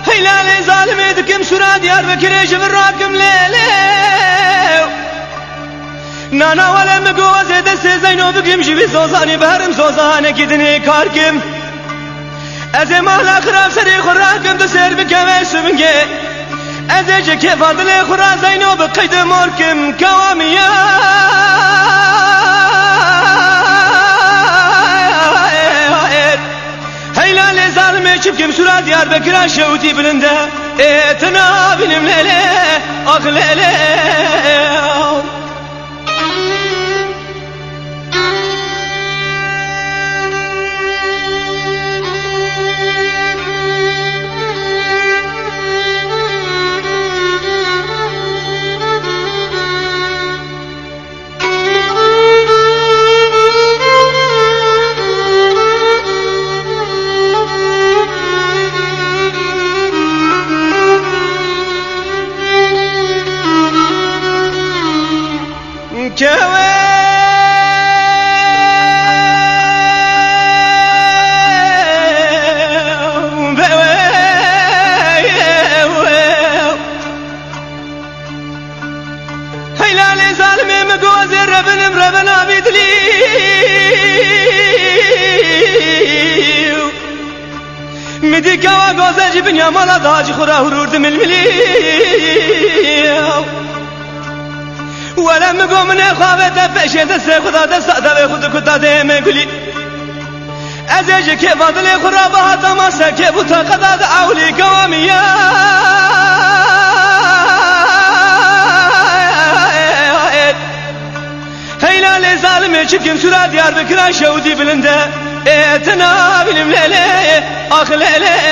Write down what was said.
هيلالي ظالمي دكم سورا ديار بكري جبر راكم ليلي نانا ولا مقوزي دسي زينو بقيم جبي سوزاني بهرم سوزاني كدني كاركم ازي مهلا خراب سري خراكم دسير بكمي سبنجي ازي جكي فاضلي خرا زينو بقيد موركم كواميا هيلالي ظالمي شبكم سورا ديار بكرا شوتي بلنده اتنا بنم ليلي اخ ليلي هيلالي ظالمي مقوزي ربنا بيدلي مديكا وقوزي جبن يا مالا داج خورا هرورد من الملي ولا مقو من خوابته بشي دسي خدا دستا خود كتا ديمي قولي ازيجي كيف فاضلي خورا بها تماسا كيف تاقدا دعولي قواميا هيلالي ظالمي شبكم سورا ديار بكرا شودي بلنده اتنا بلم ليلي اخ ليلي